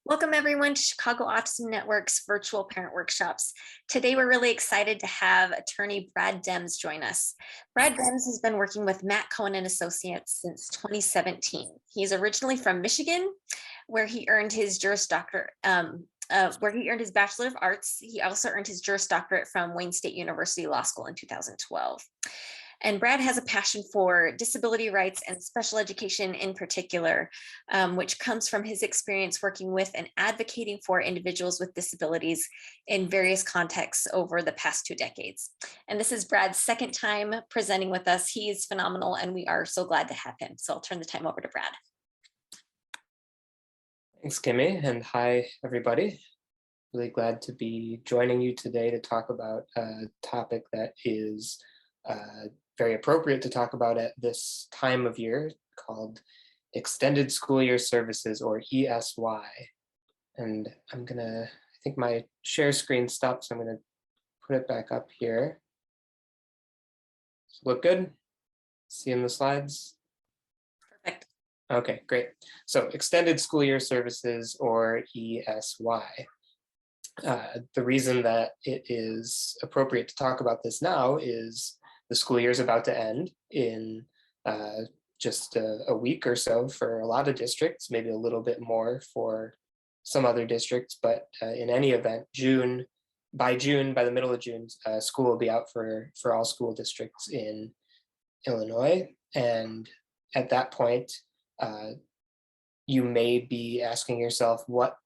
Welcome everyone to Chicago Autism Network's virtual parent workshops. Today we're really excited to have attorney Brad Dembs join us. Brad Dembs has been working with Matt Cohen and Associates since 2017. He's originally from Michigan, where he earned his Juris Doctorate, where he earned his Bachelor of Arts. He also earned his Juris Doctorate from Wayne State University Law School in 2012. And Brad has a passion for disability rights and special education in particular, which comes from his experience working with and advocating for individuals with disabilities in various contexts over the past 2 decades. And this is Brad's second time presenting with us. He's phenomenal and we are so glad to have him. So I'll turn the time over to Brad. Thanks, Kimmy, and hi, everybody. Really glad to be joining you today to talk about a topic that is very appropriate to talk about at this time of year, called Extended School Year Services, or ESY. And I think my share screen stopped, so I'm gonna put it back up here. Does it look good? Seeing the slides? Perfect. Okay, great. So Extended School Year Services, or ESY. The reason that it is appropriate to talk about this now is the school year is about to end in just a week or so for a lot of districts, maybe a little bit more for some other districts, but in any event, by the middle of June, school will be out for all school districts in Illinois. And at that point, you may be asking yourself, what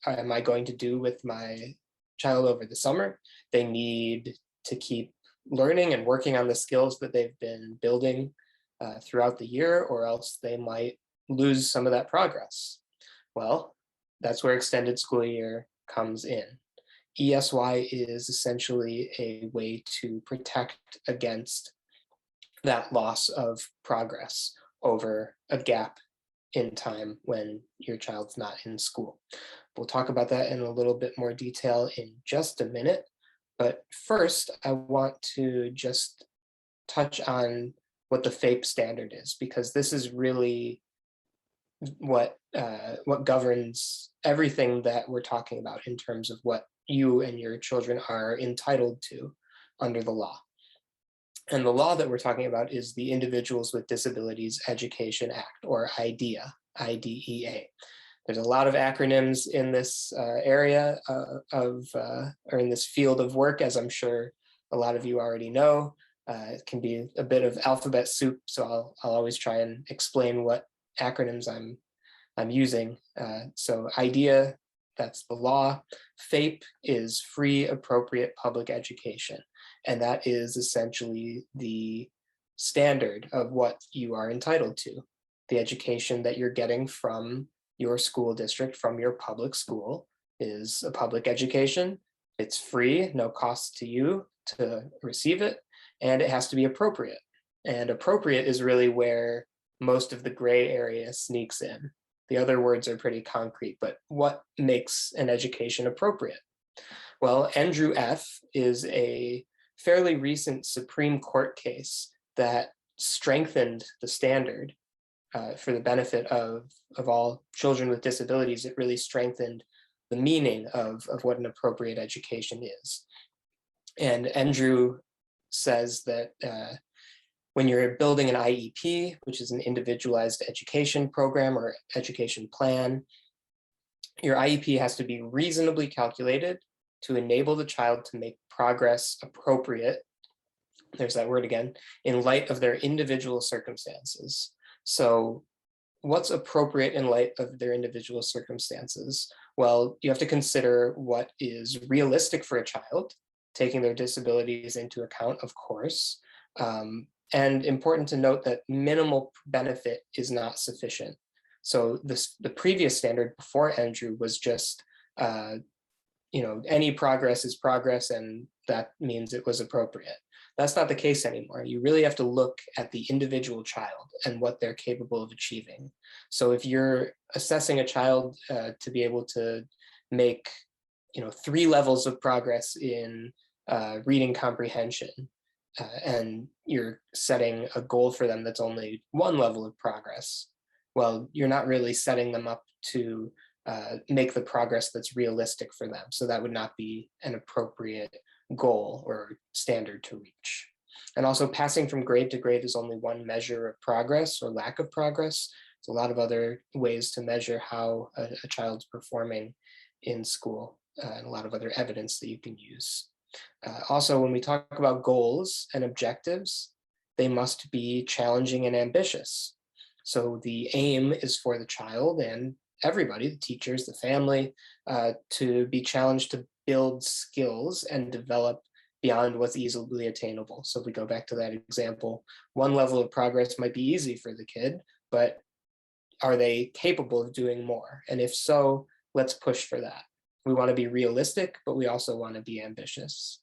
am I going to do with my child over the summer? They need to keep learning and working on the skills that they've been building throughout the year, or else they might lose some of that progress. Well, that's where extended school year comes in. ESY is essentially a way to protect against that loss of progress over a gap in time when your child's not in school. We'll talk about that in a little bit more detail in just a minute. But first, I want to just touch on what the FAPE standard is, because this is really what governs everything that we're talking about in terms of what you and your children are entitled to under the law. And the law that we're talking about is the Individuals with Disabilities Education Act, or IDEA, IDEA. There's a lot of acronyms in this area or in this field of work, as I'm sure a lot of you already know. It can be a bit of alphabet soup, so I'll always try and explain what acronyms I'm using. So IDEA, that's the law. FAPE is Free Appropriate Public Education, and that is essentially the standard of what you are entitled to, the education that you're getting from your school district, from your public school, is a public education. It's free, no cost to you to receive it, and it has to be appropriate. And appropriate is really where most of the gray area sneaks in. The other words are pretty concrete, but what makes an education appropriate? Well, Andrew F. is a fairly recent Supreme Court case that strengthened the standard for the benefit of all children with disabilities. It really strengthened the meaning of what an appropriate education is. And Andrew says that when you're building an IEP, which is an individualized education program or education plan, your IEP has to be reasonably calculated to enable the child to make progress appropriate, there's that word again, in light of their individual circumstances. So what's appropriate in light of their individual circumstances? Well, you have to consider what is realistic for a child, taking their disabilities into account, of course. And important to note that minimal benefit is not sufficient. So the previous standard before Andrew was just, any progress is progress, and that means it was appropriate. That's not the case anymore. You really have to look at the individual child and what they're capable of achieving. So if you're assessing a child to be able to make 3 levels of progress in reading comprehension, and you're setting a goal for them that's only 1 level of progress, well, you're not really setting them up to make the progress that's realistic for them. So that would not be an appropriate goal or standard to reach. And also passing from grade to grade is only one measure of progress or lack of progress. There's a lot of other ways to measure how a child's performing in school, and a lot of other evidence that you can use. Also, when we talk about goals and objectives, they must be challenging and ambitious. So the aim is for the child and everybody, the teachers, the family, to be challenged to build skills and develop beyond what's easily attainable. So if we go back to that example, one level of progress might be easy for the kid, but are they capable of doing more? And if so, let's push for that. We want to be realistic, but we also want to be ambitious.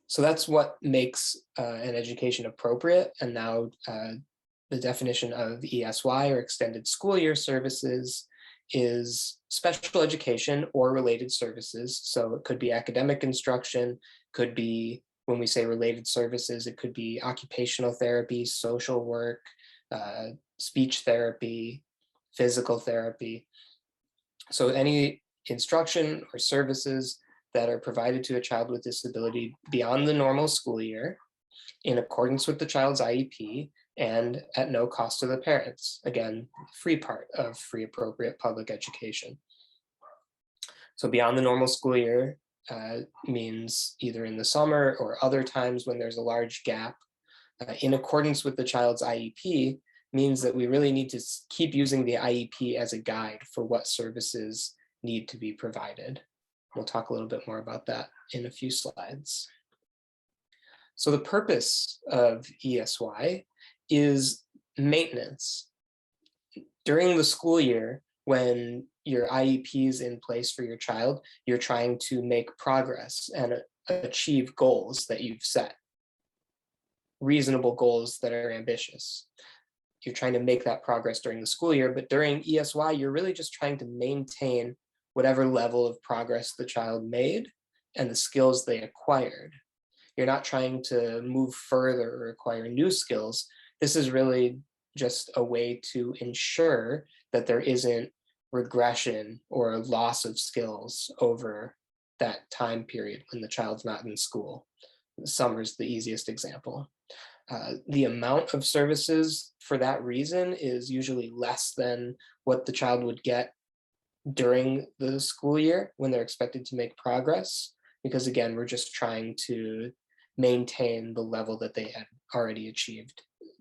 So that's what makes an education appropriate. And now the definition of ESY, or extended school year services, is special education or related services. So it could be academic instruction, could be, when we say related services, it could be occupational therapy, social work, speech therapy, physical therapy. So any instruction or services that are provided to a child with disability beyond the normal school year, in accordance with the child's IEP, and at no cost to the parents. Again, free part of free appropriate public education. So beyond the normal school year means either in the summer or other times when there's a large gap. In accordance with the child's IEP means that we really need to keep using the IEP as a guide for what services need to be provided. We'll talk a little bit more about that in a few slides. So the purpose of ESY is maintenance. During the school year, when your IEP is in place for your child, you're trying to make progress and achieve goals that you've set. Reasonable goals that are ambitious. You're trying to make that progress during the school year, but during ESY, you're really just trying to maintain whatever level of progress the child made and the skills they acquired. You're not trying to move further or acquire new skills. This is really just a way to ensure that there isn't regression or loss of skills over that time period when the child's not in school. Summer's the easiest example. The amount of services for that reason is usually less than what the child would get during the school year when they're expected to make progress, because again, we're just trying to maintain the level that they had already achieved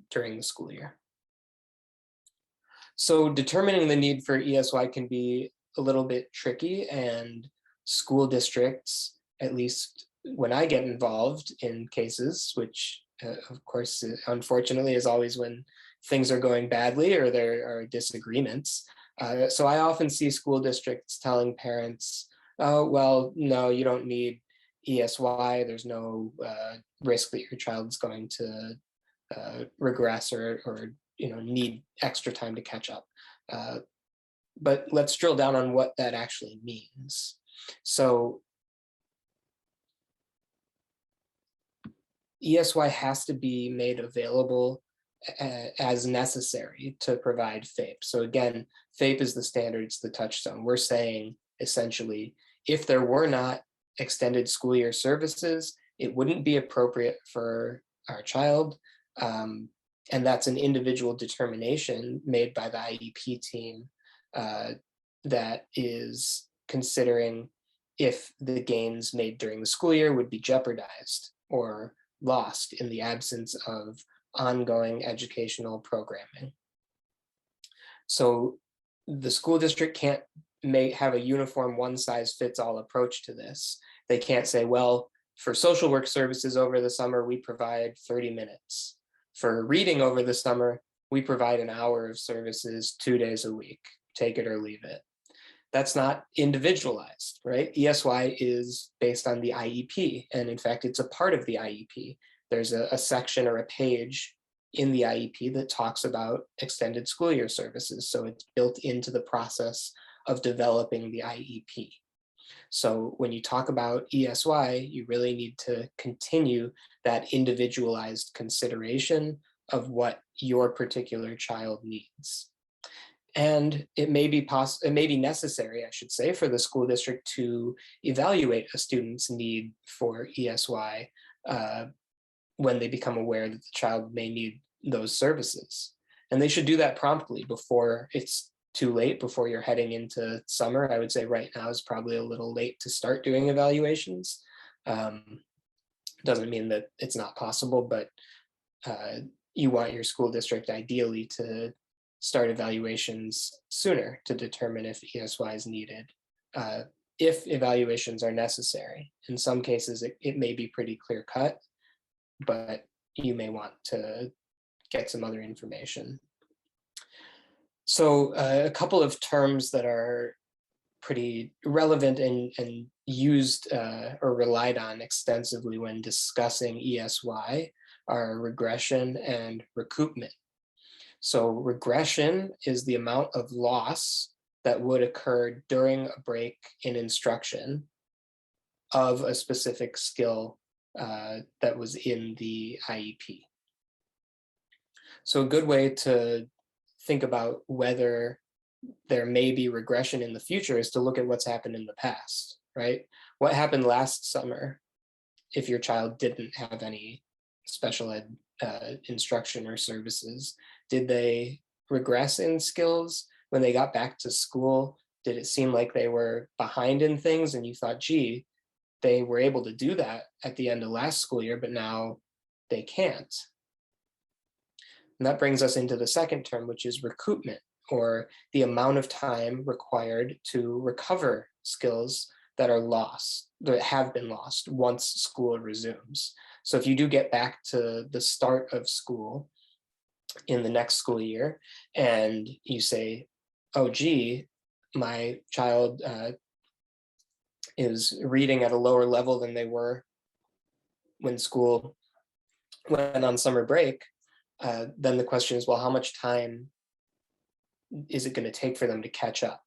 during the school year. So determining the need for ESY can be a little bit tricky, and school districts, at least when I get involved in cases, which of course, unfortunately, is always when things are going badly or there are disagreements. So I often see school districts telling parents, oh, well, no, you don't need ESY. There's no risk that your child's going to regress or need extra time to catch up. But let's drill down on what that actually means. So ESY has to be made available as necessary to provide FAPE. So again, FAPE is the standard, it's the touchstone. We're saying essentially, if there were not extended school year services, it wouldn't be appropriate for our child. And that's an individual determination made by the IEP team that is considering if the gains made during the school year would be jeopardized or lost in the absence of ongoing educational programming. So the school district can't have a uniform one-size-fits-all approach to this. They can't say, well, for social work services over the summer, we provide 30 minutes. For reading over the summer, we provide an hour of services 2 days a week, take it or leave it. That's not individualized, right? ESY is based on the IEP, and in fact, it's a part of the IEP. There's a section or a page in the IEP that talks about extended school year services, so it's built into the process of developing the IEP. So when you talk about ESY, you really need to continue that individualized consideration of what your particular child needs. And it may be necessary, I should say, for the school district to evaluate a student's need for ESY when they become aware that the child may need those services. And they should do that promptly before it's too late, before you're heading into summer. I would say right now is probably a little late to start doing evaluations. Doesn't mean that it's not possible, but you want your school district ideally to start evaluations sooner to determine if ESY is needed. If evaluations are necessary. In some cases, it may be pretty clear cut, but you may want to get some other information. So a couple of terms that are pretty relevant and used or relied on extensively when discussing ESY are regression and recoupment. So regression is the amount of loss that would occur during a break in instruction of a specific skill that was in the IEP. So a good way to think about whether there may be regression in the future is to look at what's happened in the past, right? What happened last summer if your child didn't have any special ed instruction or services? Did they regress in skills when they got back to school? Did it seem like they were behind in things and you thought, gee, they were able to do that at the end of last school year, but now they can't? And that brings us into the second term, which is recoupment, or the amount of time required to recover skills that are lost, that have been lost once school resumes. So if you do get back to the start of school in the next school year and you say, oh, gee, my child is reading at a lower level than they were when school went on summer break, then the question is, well, how much time is it going to take for them to catch up?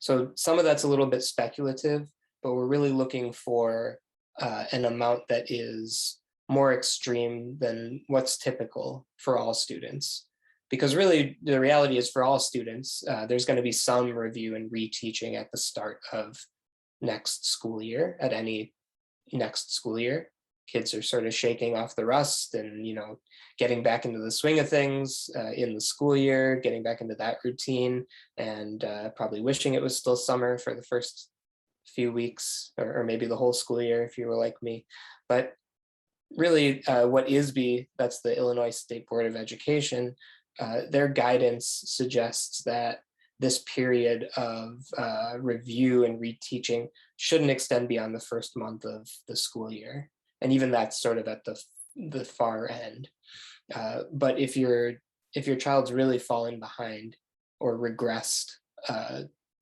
So some of that's a little bit speculative, but we're really looking for an amount that is more extreme than what's typical for all students. Because really the reality is for all students, there's going to be some review and reteaching at the start of next school year, at any next school year. Kids are sort of shaking off the rust and, getting back into the swing of things in the school year, getting back into that routine, and probably wishing it was still summer for the first few weeks, or maybe the whole school year if you were like me. But really what ISB, that's the Illinois State Board of Education, their guidance suggests that this period of review and reteaching shouldn't extend beyond the first month of the school year. And even that's sort of at the far end. But if your child's really fallen behind or regressed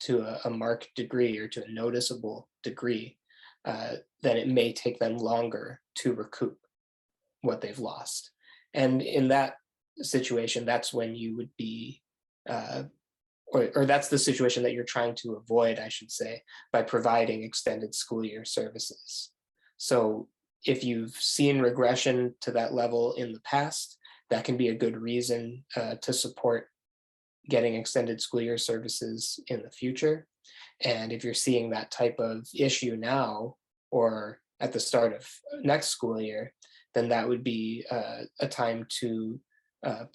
to a marked degree or to a noticeable degree, then it may take them longer to recoup what they've lost. And in that situation, that's when you would be, or that's the situation that you're trying to avoid, I should say, by providing extended school year services. So if you've seen regression to that level in the past, that can be a good reason to support getting extended school year services in the future. And if you're seeing that type of issue now or at the start of next school year, then that would be a time to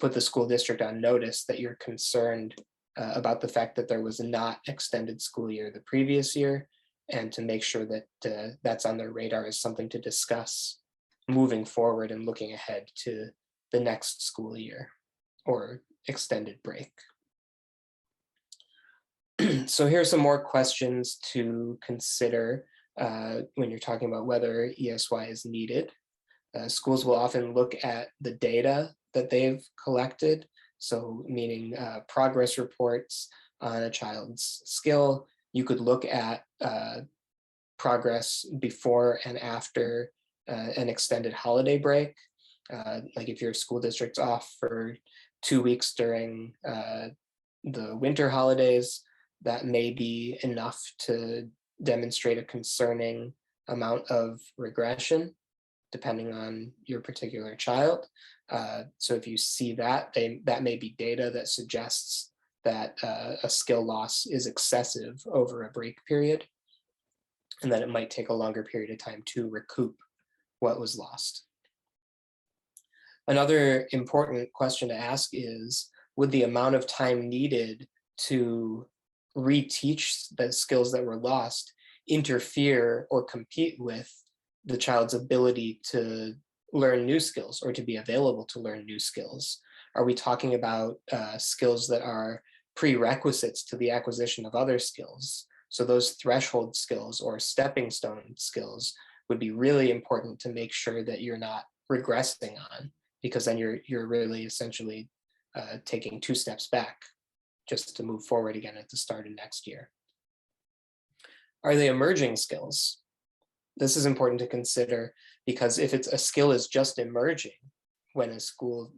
put the school district on notice that you're concerned about the fact that there was not extended school year the previous year, and to make sure that that's on their radar as something to discuss moving forward and looking ahead to the next school year or extended break. So here are some more questions to consider when you're talking about whether ESY is needed. Schools will often look at the data that they've collected, so meaning progress reports on a child's skill. You could look at progress before and after an extended holiday break. Like if your school district's off for 2 weeks during the winter holidays, that may be enough to demonstrate a concerning amount of regression, depending on your particular child. So if you see that, that may be data that suggests that a skill loss is excessive over a break period, and that it might take a longer period of time to recoup what was lost. Another important question to ask is, would the amount of time needed to reteach the skills that were lost interfere or compete with the child's ability to learn new skills or to be available to learn new skills? Are we talking about skills that are prerequisites to the acquisition of other skills? So those threshold skills or stepping stone skills would be really important to make sure that you're not regressing on, because then you're really essentially taking 2 steps back just to move forward again at the start of next year. Are they emerging skills? This is important to consider, because if a skill is just emerging when a school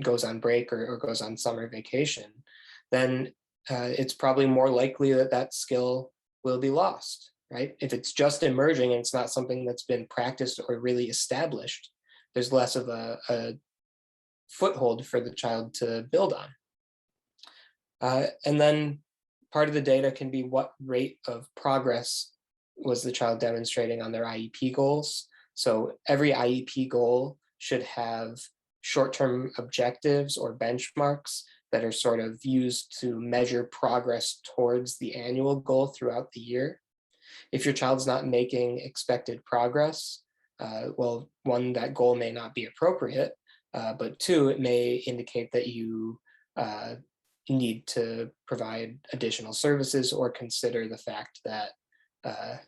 goes on break or goes on summer vacation, then it's probably more likely that that skill will be lost, right? If it's just emerging and it's not something that's been practiced or really established, there's less of a foothold for the child to build on. And then part of the data can be what rate of progress was the child demonstrating on their IEP goals. So every IEP goal should have short-term objectives or benchmarks that are sort of used to measure progress towards the annual goal throughout the year. If your child's not making expected progress, well, 1, that goal may not be appropriate, but 2, it may indicate that you need to provide additional services or consider the fact that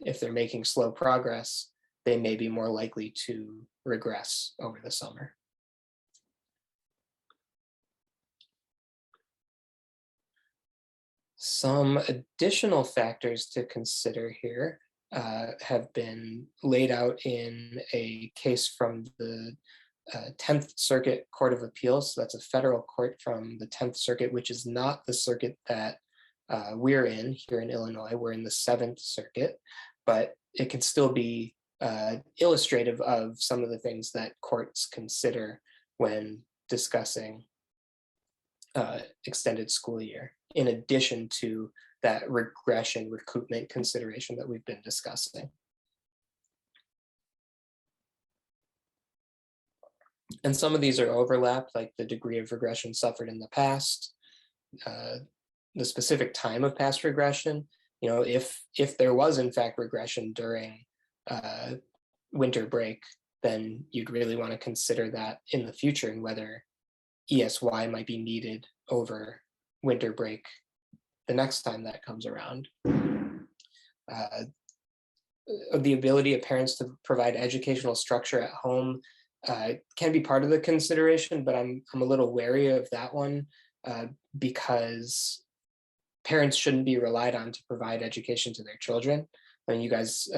if they're making slow progress, they may be more likely to regress over the summer. Some additional factors to consider here have been laid out in a case from the 10th Circuit Court of Appeals. So that's a federal court from the 10th Circuit, which is not the circuit that we're in here in Illinois. We're in the 7th Circuit, but it can still be illustrative of some of the things that courts consider when discussing extended school year, in addition to that regression recoupment consideration that we've been discussing. And some of these are overlapped, like the degree of regression suffered in the past, the specific time of past regression. You know, if there was in fact regression during winter break, then you'd really want to consider that in the future and whether ESY might be needed over winter break the next time that comes around. The ability of parents to provide educational structure at home can be part of the consideration, but I'm a little wary of that one because parents shouldn't be relied on to provide education to their children. I mean, you guys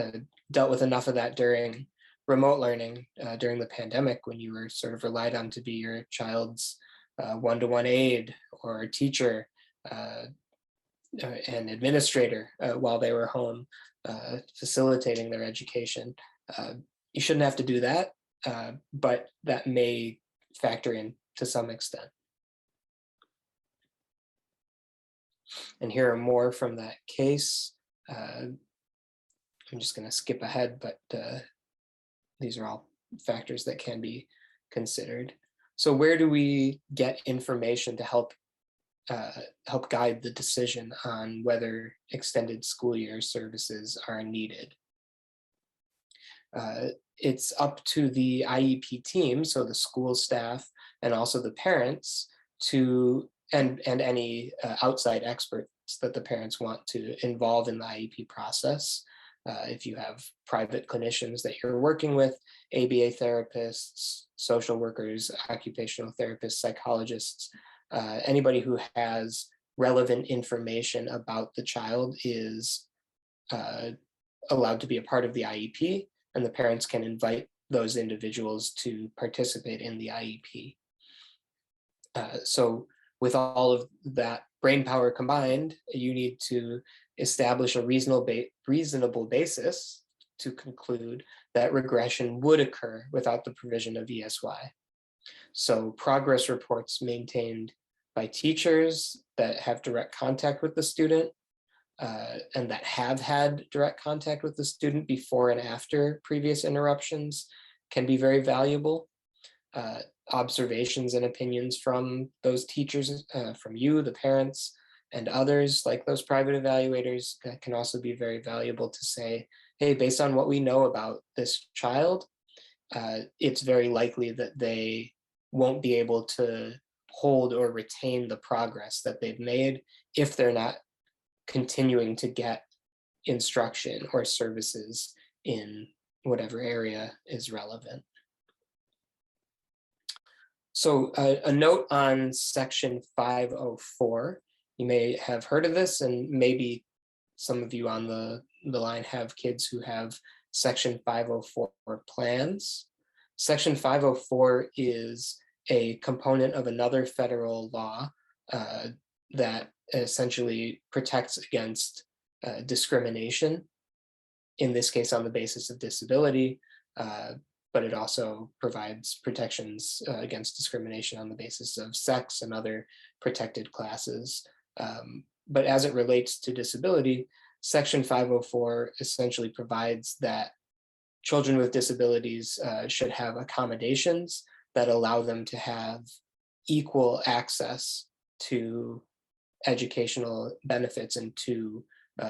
dealt with enough of that during remote learning during the pandemic, when you were sort of relied on to be your child's one-to-one aide or teacher and administrator while they were home facilitating their education. You shouldn't have to do that, but that may factor in to some extent. And here are more from that case. I'm just going to skip ahead, but these are all factors that can be considered. So where do we get information to help guide the decision on whether extended school year services are needed? It's up to the IEP team, so the school staff and also the parents to, and any outside experts that the parents want to involve in the IEP process. If you have private clinicians that you're working with, ABA therapists, social workers, occupational therapists, psychologists, anybody who has relevant information about the child is allowed to be a part of the IEP, and the parents can invite those individuals to participate in the IEP. So with all of that brain power combined, you need to establish a reasonable basis to conclude that regression would occur without the provision of ESY. So progress reports maintained by teachers that have direct contact with the student and that have had direct contact with the student before and after previous interruptions can be very valuable. Observations and opinions from those teachers, from you, the parents, and others like those private evaluators can also be very valuable to say, hey, based on what we know about this child, it's very likely that they won't be able to hold or retain the progress that they've made if they're not continuing to get instruction or services in whatever area is relevant. So a note on section 504, you may have heard of this, and maybe some of you on the line have kids who have section 504 plans. Section 504 is a component of another federal law that essentially protects against discrimination, in this case on the basis of disability, but it also provides protections against discrimination on the basis of sex and other protected classes. But as it relates to disability, Section 504 essentially provides that children with disabilities should have accommodations that allow them to have equal access to educational benefits and to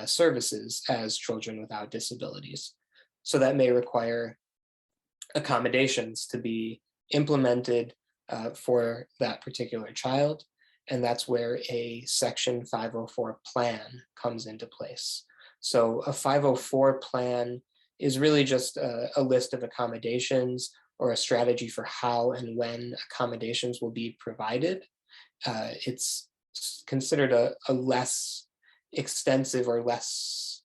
services as children without disabilities. So that may require accommodations to be implemented for that particular child. And that's where a Section 504 plan comes into place. So a 504 plan is really just a list of accommodations or a strategy for how and when accommodations will be provided. It's considered a less extensive or less,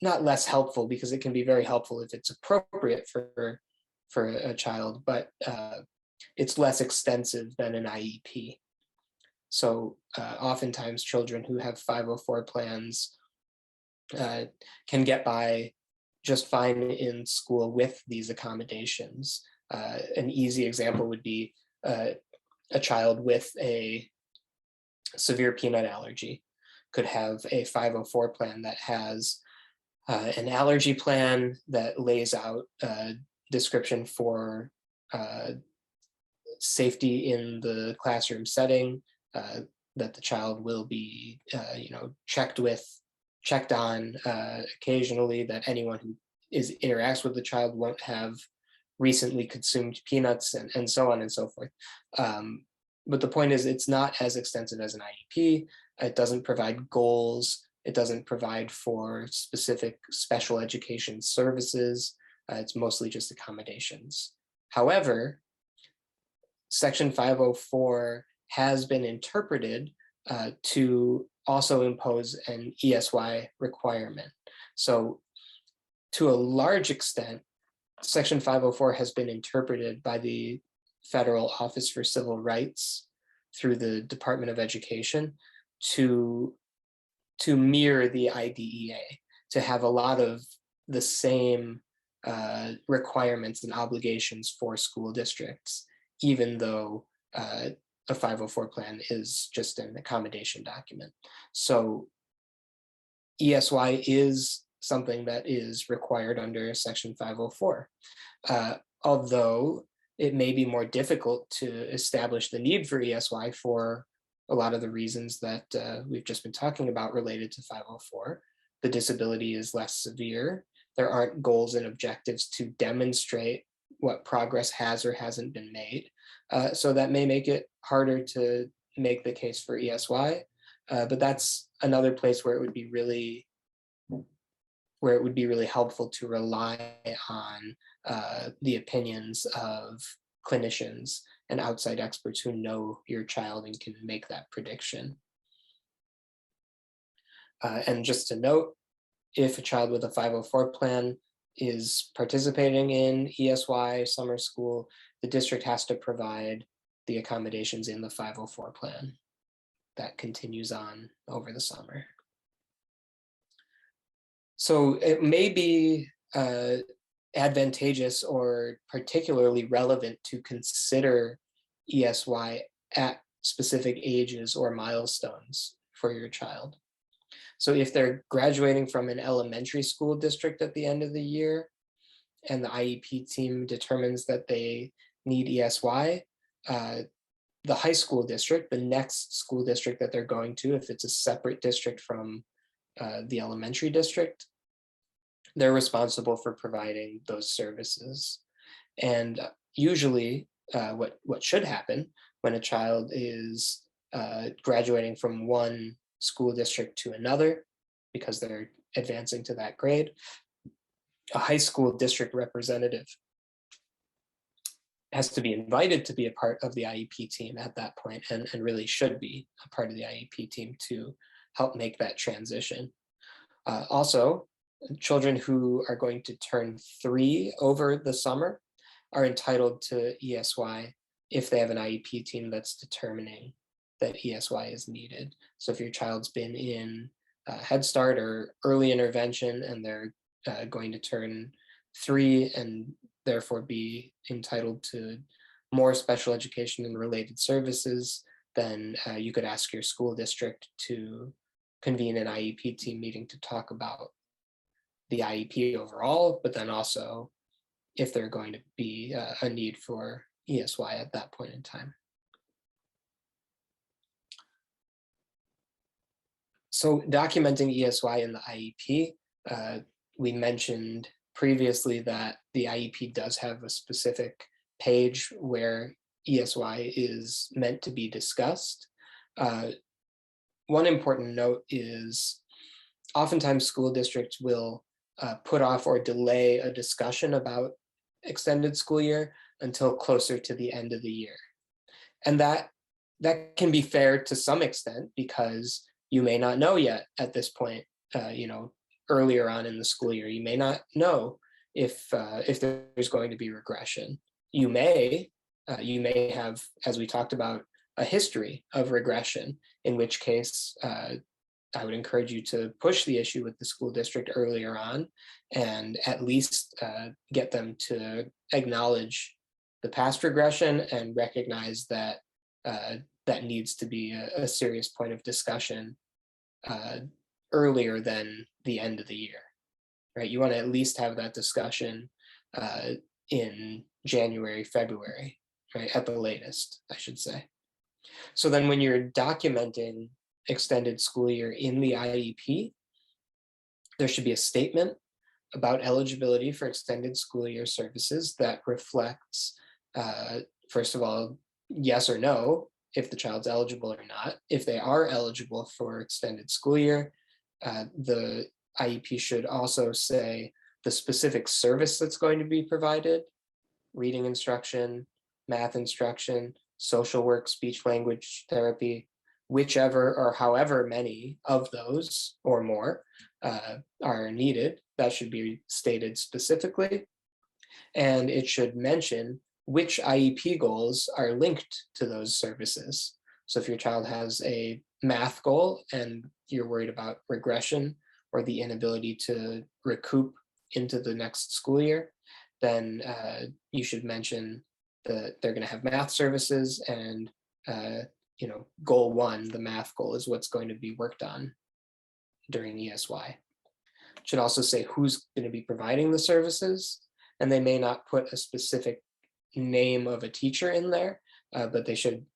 not less helpful, because it can be very helpful if it's appropriate for a child, but it's less extensive than an IEP. So oftentimes children who have 504 plans can get by just fine in school with these accommodations. An easy example would be a child with a severe peanut allergy could have a 504 plan that has an allergy plan that lays out a description for safety in the classroom setting, that the child will be checked on occasionally, that anyone who interacts with the child won't have recently consumed peanuts, and so on and so forth. But the point is, it's not as extensive as an IEP. It doesn't provide goals. It doesn't provide for specific special education services. It's mostly just accommodations. However, Section 504 has been interpreted to also impose an ESY requirement. So to a large extent, Section 504 has been interpreted by the Federal Office for Civil Rights through the Department of Education to mirror the IDEA, to have a lot of the same requirements and obligations for school districts, even though a 504 plan is just an accommodation document. So ESY is something that is required under Section 504. Although it may be more difficult to establish the need for ESY for a lot of the reasons that we've just been talking about related to 504. The disability is less severe. There aren't goals and objectives to demonstrate what progress has or hasn't been made. So that may make it harder to make the case for ESY, but that's another place where it would be really helpful to rely on the opinions of clinicians and outside experts who know your child and can make that prediction. And just to note, if a child with a 504 plan is participating in ESY summer school, the district has to provide the accommodations in the 504 plan. That continues on over the summer. So it may be advantageous or particularly relevant to consider ESY at specific ages or milestones for your child. So if they're graduating from an elementary school district at the end of the year, and the IEP team determines that they need ESY, the high school district, the next school district that they're going to, if it's a separate district from the elementary district, they're responsible for providing those services. And usually what should happen when a child is graduating from one school district to another, because they're advancing to that grade, a high school district representative has to be invited to be a part of the IEP team at that point, and really should be a part of the IEP team to help make that transition. Also, children who are going to turn 3 over the summer are entitled to ESY if they have an IEP team that's determining that ESY is needed. So if your child's been in Head Start or early intervention and they're going to turn 3 and therefore be entitled to more special education and related services, then you could ask your school district to convene an IEP team meeting to talk about the IEP overall, but then also if they're going to be a need for ESY at that point in time. So documenting ESY in the IEP, we mentioned previously that the IEP does have a specific page where ESY is meant to be discussed. One important note is oftentimes school districts will put off or delay a discussion about extended school year until closer to the end of the year. And that can be fair to some extent, because you may not know yet at this point, earlier on in the school year, you may not know if there's going to be regression. You may have, as we talked about, a history of regression, in which case I would encourage you to push the issue with the school district earlier on, and at least get them to acknowledge the past regression and recognize that that needs to be a serious point of discussion earlier than the end of the year, right? You want to at least have that discussion in January, February, right? At the latest, I should say. So then when you're documenting extended school year in the IEP, there should be a statement about eligibility for extended school year services that reflects, first of all, yes or no, if the child's eligible or not. If they are eligible for extended school year, the IEP should also say the specific service that's going to be provided: reading instruction, math instruction, social work, speech language therapy, whichever or however many of those or more are needed. That should be stated specifically. And it should mention which IEP goals are linked to those services. So if your child has a math goal and you're worried about regression or the inability to recoup into the next school year, then you should mention that they're going to have math services, and goal 1, the math goal, is what's going to be worked on during ESY. It should also say who's going to be providing the services, and they may not put a specific name of a teacher in there, but they should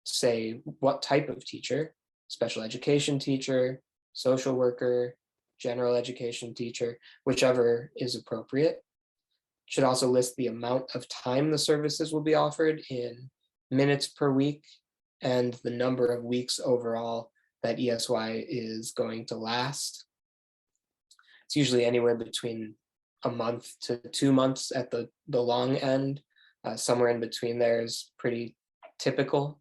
say what type of teacher: special education teacher, social worker, general education teacher, whichever is appropriate. Should also list the amount of time the services will be offered in minutes per week, and the number of weeks overall that ESY is going to last. It's usually anywhere between a month to 2 months at the long end. Somewhere in between there is pretty typical,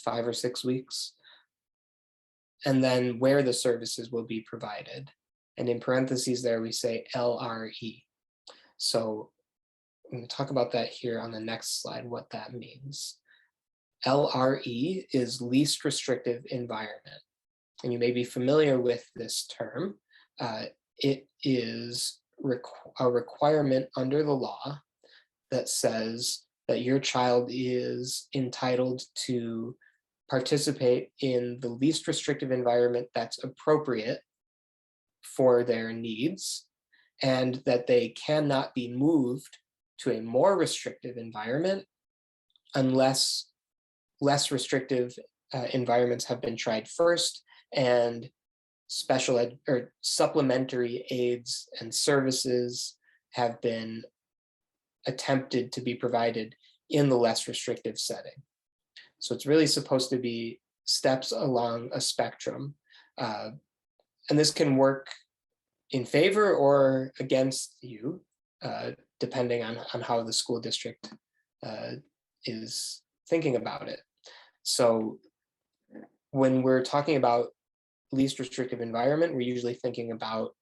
5 or 6 weeks. And then where the services will be provided. And in parentheses there, we say LRE. So I'm going to talk about that here on the next slide, what that means. LRE is least restrictive environment. And you may be familiar with this term. It is a requirement under the law that says that your child is entitled to participate in the least restrictive environment that's appropriate for their needs, and that they cannot be moved to a more restrictive environment unless less restrictive environments have been tried first, and special ed or supplementary aids and services have been attempted to be provided in the less restrictive setting. So it's really supposed to be steps along a spectrum. And this can work in favor or against you, depending on how the school district is thinking about it. So when we're talking about least restrictive environment, we're usually thinking about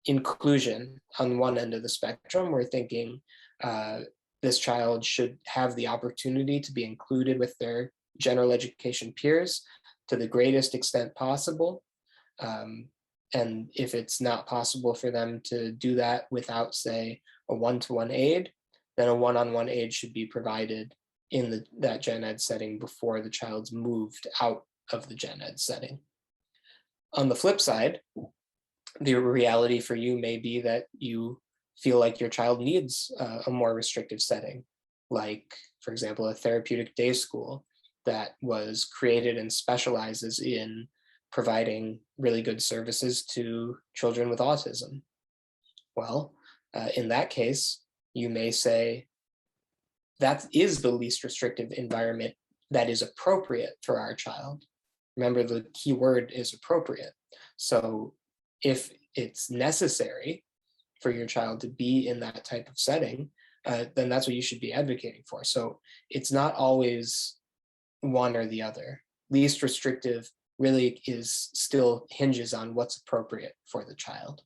inclusion on one end of the spectrum. We're thinking this child should have the opportunity to be included with their general education peers to the greatest extent possible. And if it's not possible for them to do that without, say, a one-to-one aid, then a one-on-one aid should be provided in that gen ed setting before the child's moved out of the gen ed setting. On the flip side, the reality for you may be that you feel like your child needs a more restrictive setting, like, for example, a therapeutic day school that was created and specializes in providing really good services to children with autism. Well, in that case, you may say, that is the least restrictive environment that is appropriate for our child. Remember, the key word is appropriate. So if it's necessary for your child to be in that type of setting, then that's what you should be advocating for. So it's not always one or the other. Least restrictive really still hinges on what's appropriate for the child.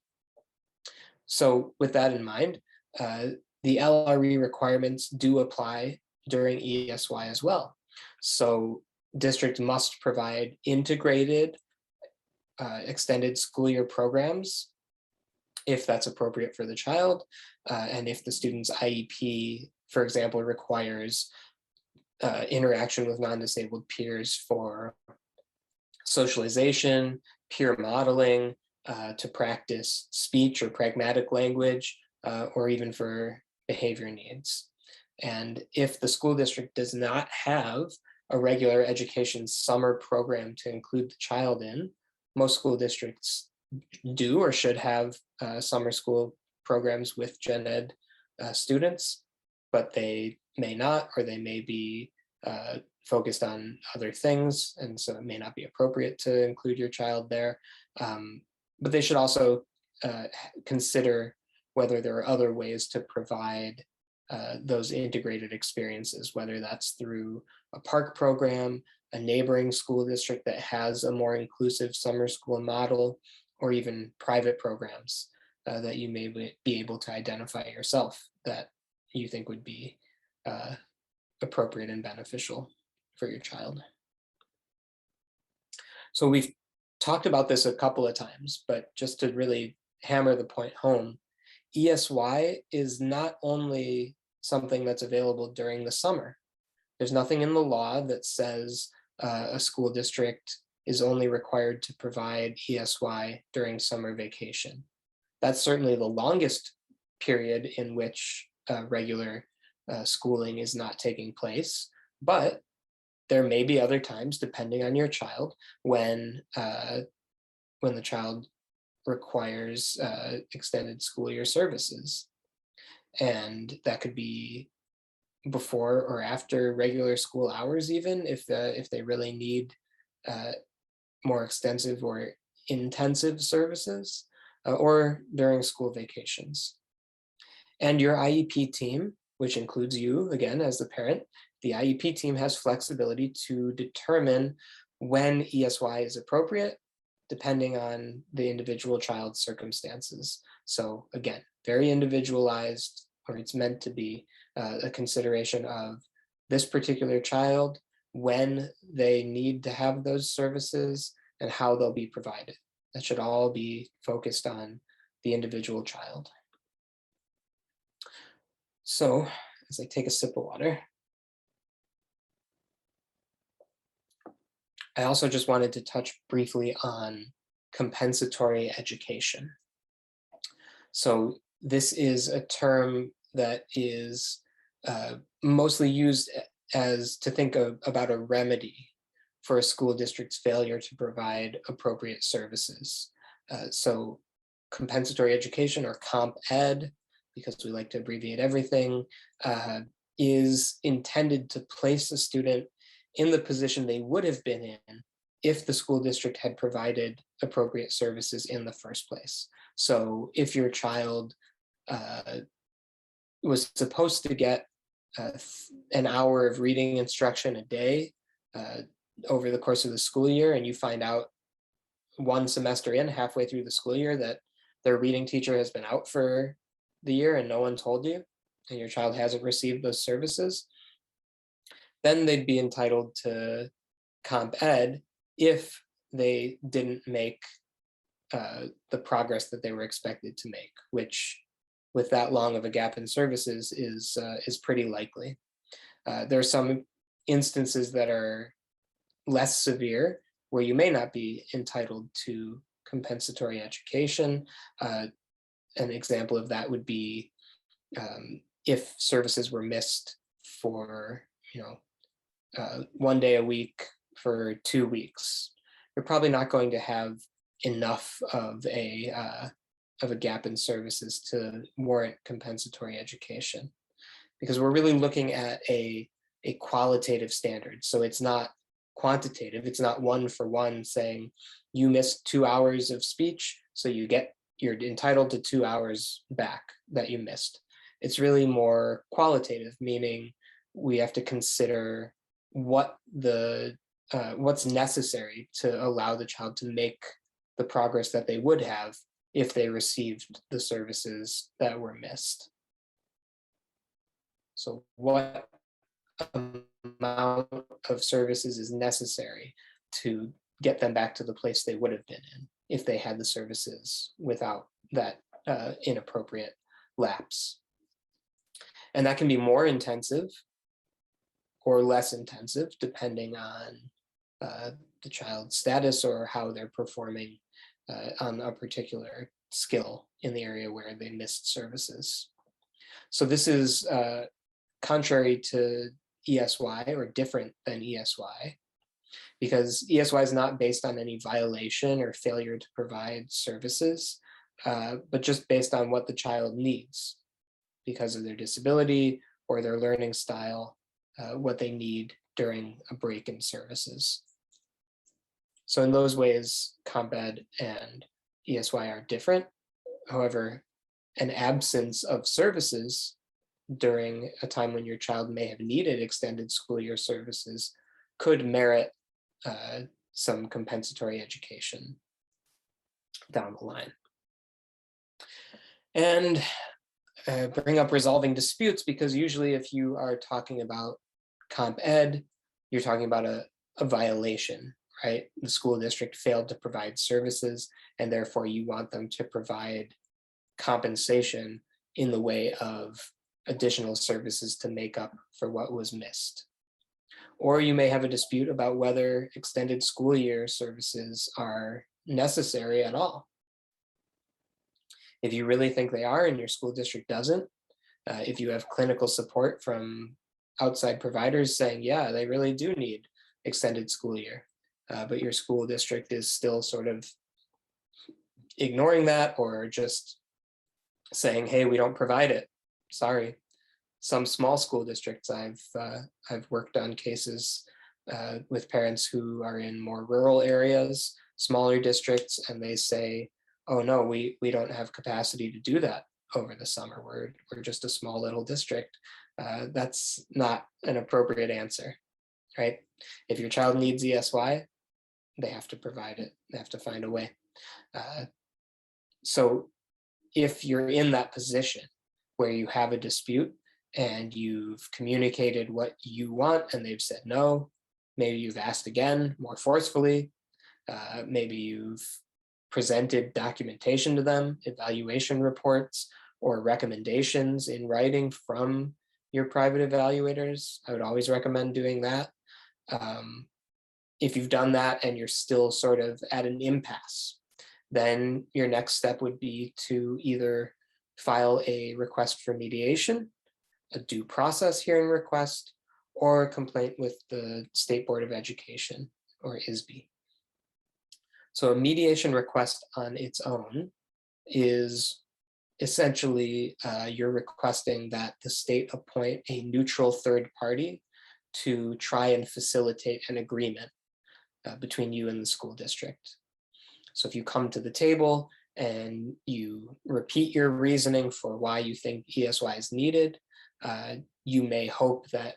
So with that in mind, the LRE requirements do apply during ESY as well. So district must provide integrated extended school year programs if that's appropriate for the child, and if the student's IEP, for example, requires interaction with non-disabled peers for socialization, peer modeling, to practice speech or pragmatic language, or even for behavior needs. And if the school district does not have a regular education summer program to include the child in, most school districts do or should have summer school programs with gen ed students, but they may not, or they may be focused on other things, and so it may not be appropriate to include your child there. But they should also consider whether there are other ways to provide those integrated experiences, whether that's through a park program, a neighboring school district that has a more inclusive summer school model, or even private programs that you may be able to identify yourself that you think would be appropriate and beneficial for your child. So we've talked about this a couple of times, but just to really hammer the point home, ESY is not only something that's available during the summer. There's nothing in the law that says a school district is only required to provide ESY during summer vacation. That's certainly the longest period in which regular schooling is not taking place, but there may be other times, depending on your child, when the child requires extended school year services. And that could be before or after regular school hours, even if they really need more extensive or intensive services, or during school vacations. And your IEP team, which includes you, again, as the parent, the IEP team has flexibility to determine when ESY is appropriate, depending on the individual child's circumstances. So again, very individualized, or it's meant to be a consideration of this particular child, when they need to have those services, and how they'll be provided. That should all be focused on the individual child. So as I take a sip of water, I also just wanted to touch briefly on compensatory education. So this is a term that is mostly used as to think about a remedy for a school district's failure to provide appropriate services. So compensatory education, or comp ed, because we like to abbreviate everything, is intended to place a student in the position they would have been in if the school district had provided appropriate services in the first place. So if your child was supposed to get an hour of reading instruction a day over the course of the school year, and you find out one semester in, halfway through the school year, that their reading teacher has been out for the year and no one told you, and your child hasn't received those services, then they'd be entitled to comp ed if they didn't make the progress that they were expected to make, which with that long of a gap in services is pretty likely. There are some instances that are less severe where you may not be entitled to compensatory education. An example of that would be if services were missed for, 1 day a week for 2 weeks. You're probably not going to have enough of a gap in services to warrant compensatory education, because we're really looking at a qualitative standard. So it's not quantitative. It's not one for one saying you missed 2 hours of speech, so you're entitled to 2 hours back that you missed. It's really more qualitative, meaning we have to consider what's necessary to allow the child to make the progress that they would have if they received the services that were missed. So what amount of services is necessary to get them back to the place they would have been in if they had the services without that inappropriate lapse. And that can be more intensive or less intensive depending on the child's status or how they're performing on a particular skill in the area where they missed services. So this is contrary to ESY, or different than ESY, because ESY is not based on any violation or failure to provide services, but just based on what the child needs because of their disability or their learning style, what they need during a break in services. So in those ways, comp ed and ESY are different. However, an absence of services during a time when your child may have needed extended school year services could merit some compensatory education down the line. And bring up resolving disputes, because usually if you are talking about comp ed, you're talking about a violation, right? The school district failed to provide services, and therefore you want them to provide compensation in the way of additional services to make up for what was missed. Or you may have a dispute about whether extended school year services are necessary at all. If you really think they are and your school district doesn't, if you have clinical support from outside providers saying, yeah, they really do need extended school year, but your school district is still sort of ignoring that, or just saying, hey, we don't provide it, sorry. Some small school districts, I've worked on cases with parents who are in more rural areas, smaller districts, and they say, oh no, we don't have capacity to do that over the summer. We're just a small little district. That's not an appropriate answer, right? If your child needs ESY, they have to provide it. They have to find a way. So if you're in that position where you have a dispute and you've communicated what you want and they've said no, maybe you've asked again more forcefully, maybe you've presented documentation to them, evaluation reports, or recommendations in writing from your private evaluators. I would always recommend doing that. If you've done that and you're still sort of at an impasse, then your next step would be to either file a request for mediation, a due process hearing request, or a complaint with the State Board of Education, or ISB. So a mediation request on its own is essentially you're requesting that the state appoint a neutral third party to try and facilitate an agreement between you and the school district. So if you come to the table and you repeat your reasoning for why you think ESY is needed, you may hope that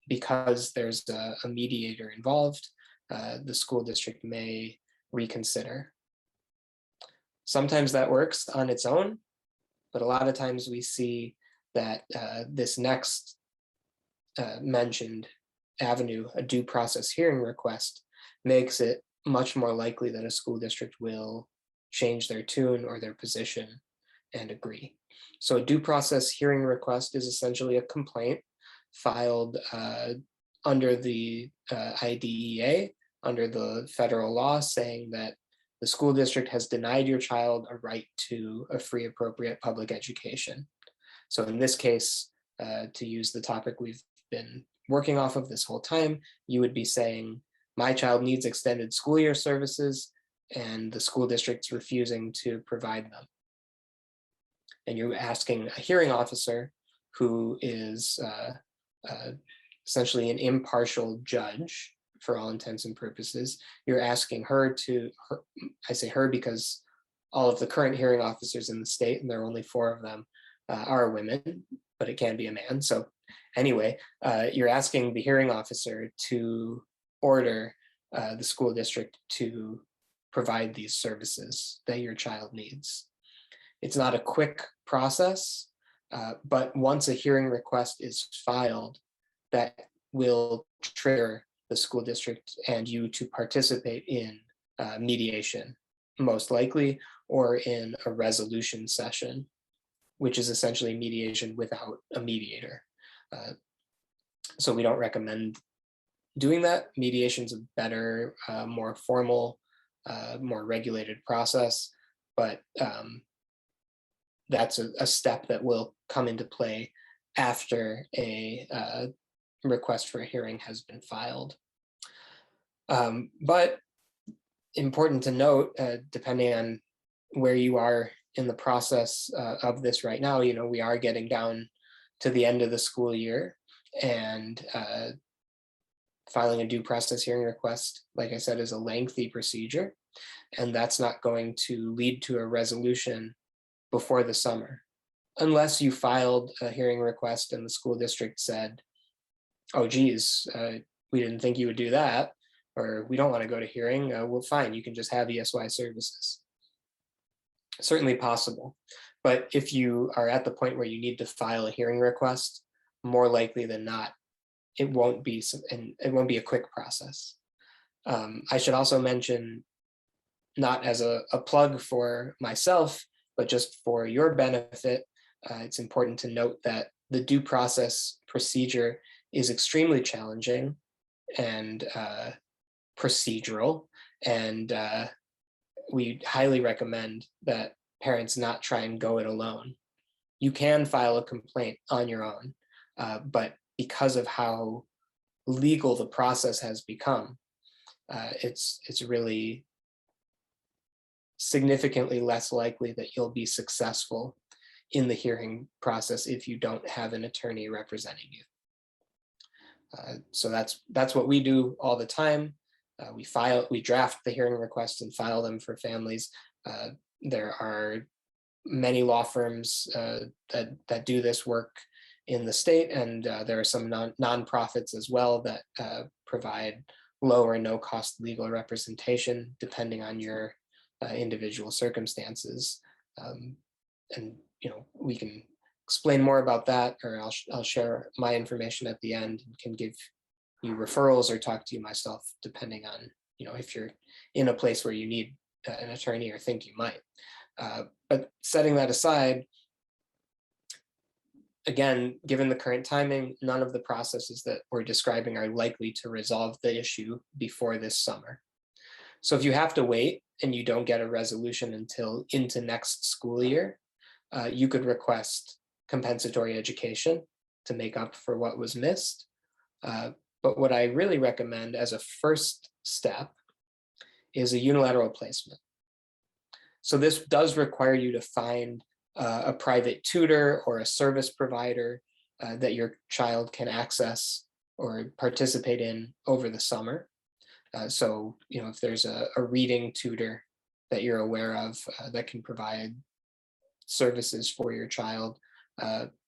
because there's a mediator involved, the school district may reconsider. Sometimes that works on its own, but a lot of times we see that this next mentioned avenue, a due process hearing request, makes it much more likely that a school district will change their tune or their position and agree. So a due process hearing request is essentially a complaint filed under the IDEA, under the federal law, saying that the school district has denied your child a right to a free, appropriate public education. So in this case, to use the topic we've been working off of this whole time, you would be saying, my child needs extended school year services and the school district's refusing to provide them. And you're asking a hearing officer who is essentially an impartial judge for all intents and purposes. You're asking her to, I say her because all of the current hearing officers in the state, and there are only 4 of them, are women, but it can be a man. So anyway, you're asking the hearing officer to order the school district to provide these services that your child needs. It's not a quick process, but once a hearing request is filed, that will trigger the school district and you to participate in mediation, most likely, or in a resolution session, which is essentially mediation without a mediator. So we don't recommend doing that. Mediation's a better, more formal, more regulated process, but that's a step that will come into play after a request for a hearing has been filed. But important to note, depending on where you are in the process of this right now, we are getting down to the end of the school year, and filing a due process hearing request, like I said, is a lengthy procedure, and that's not going to lead to a resolution before the summer, unless you filed a hearing request and the school district said, oh geez, we didn't think you would do that, or we don't want to go to hearing. Well, fine, you can just have ESY services. Certainly possible, but if you are at the point where you need to file a hearing request, more likely than not, it won't be a quick process. I should also mention, not as a plug for myself, but just for your benefit, it's important to note that the due process procedure is extremely challenging and procedural, and we highly recommend that parents not try and go it alone. You can file a complaint on your own, but because of how legal the process has become, it's really significantly less likely that you'll be successful in the hearing process if you don't have an attorney representing you. So that's what we do all the time. We draft the hearing requests and file them for families. There are many law firms that do this work in the state, and there are some nonprofits as well that provide low or no cost legal representation depending on your individual circumstances. And we can explain more about that, or I'll share my information at the end and can give you referrals or talk to you myself, depending on if you're in a place where you need an attorney or think you might. But setting that aside, again, given the current timing, none of the processes that we're describing are likely to resolve the issue before this summer. So if you have to wait and you don't get a resolution until into next school year, you could request compensatory education to make up for what was missed. But what I really recommend as a first step is a unilateral placement. So this does require you to find a private tutor or a service provider that your child can access or participate in over the summer. So, if there's a reading tutor that you're aware of that can provide services for your child,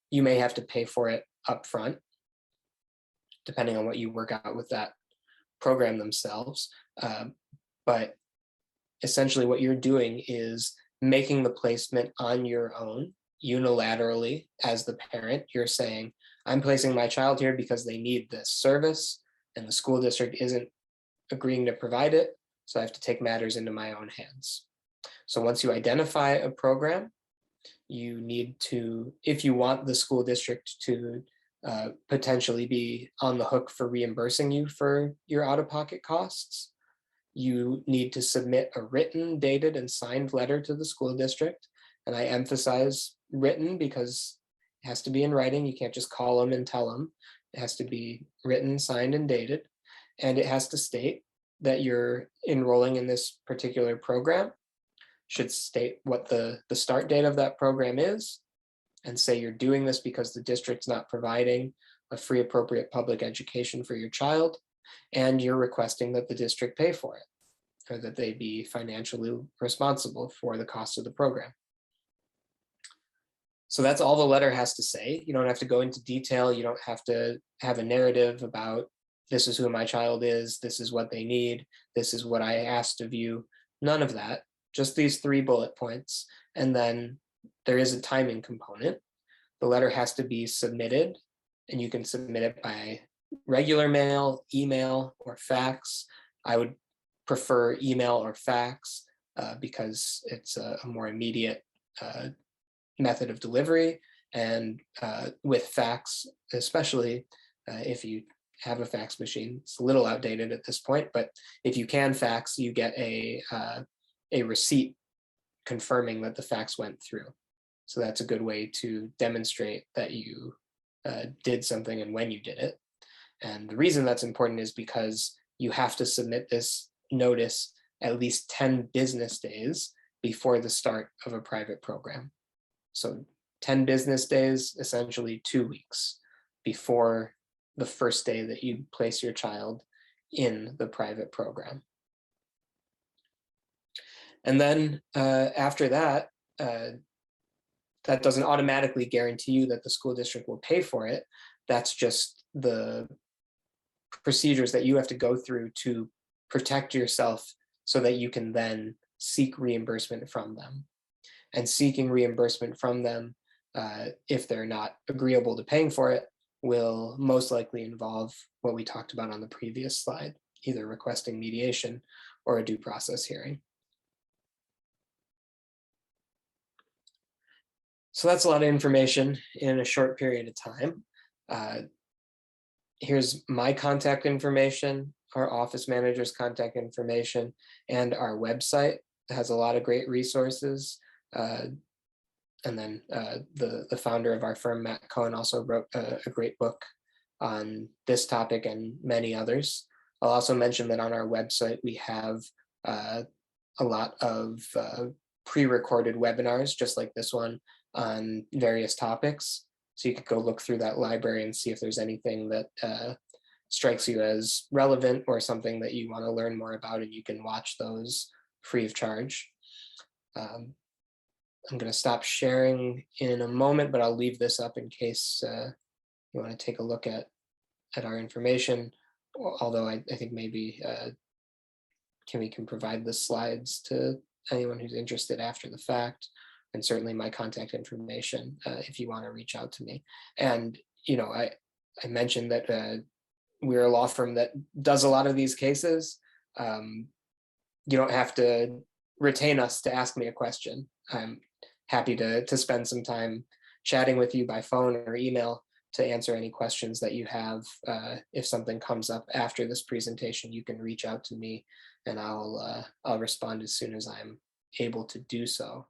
you may have to pay for it upfront, depending on what you work out with that program themselves. But essentially what you're doing is making the placement on your own unilaterally as the parent. You're saying, I'm placing my child here because they need this service and the school district isn't agreeing to provide it, so I have to take matters into my own hands. So once you identify a program, you need to, if you want the school district to potentially be on the hook for reimbursing you for your out-of-pocket costs, you need to submit a written, dated, and signed letter to the school district. And I emphasize written because it has to be in writing. You can't just call them and tell them. It has to be written, signed, and dated. And it has to state that you're enrolling in this particular program, should state what the start date of that program is, and say you're doing this because the district's not providing a free appropriate public education for your child, and you're requesting that the district pay for it, or that they be financially responsible for the cost of the program. So that's all the letter has to say. You don't have to go into detail. You don't have to have a narrative about this is who my child is, this is what they need, this is what I asked of you. None of that, just these 3 bullet points. And then there is a timing component. The letter has to be submitted, and you can submit it by regular mail, email, or fax. I would prefer email or fax because it's a more immediate method of delivery. And with fax, especially if you have a fax machine, it's a little outdated at this point, but if you can fax, you get a receipt confirming that the fax went through. So that's a good way to demonstrate that you did something and when you did it. And the reason that's important is because you have to submit this notice at least 10 business days before the start of a private program. So 10 business days, essentially 2 weeks before the first day that you place your child in the private program. And then after that, that doesn't automatically guarantee you that the school district will pay for it. That's just the procedures that you have to go through to protect yourself so that you can then seek reimbursement from them. And seeking reimbursement from them, if they're not agreeable to paying for it, will most likely involve what we talked about on the previous slide, either requesting mediation or a due process hearing. So that's a lot of information in a short period of time. Here's my contact information, our office manager's contact information, and our website has a lot of great resources. And then the founder of our firm, Matt Cohen, also wrote a great book on this topic and many others. I'll also mention that on our website, we have a lot of pre-recorded webinars, just like this one, on various topics. So you could go look through that library and see if there's anything that strikes you as relevant or something that you want to learn more about, and you can watch those free of charge. I'm going to stop sharing in a moment, but I'll leave this up in case you want to take a look at our information. Although I think maybe we can provide the slides to anyone who's interested after the fact, and certainly my contact information if you want to reach out to me. And I mentioned that we're a law firm that does a lot of these cases. You don't have to retain us to ask me a question. I'm happy to spend some time chatting with you by phone or email to answer any questions that you have. If something comes up after this presentation, you can reach out to me and I'll respond as soon as I'm able to do so.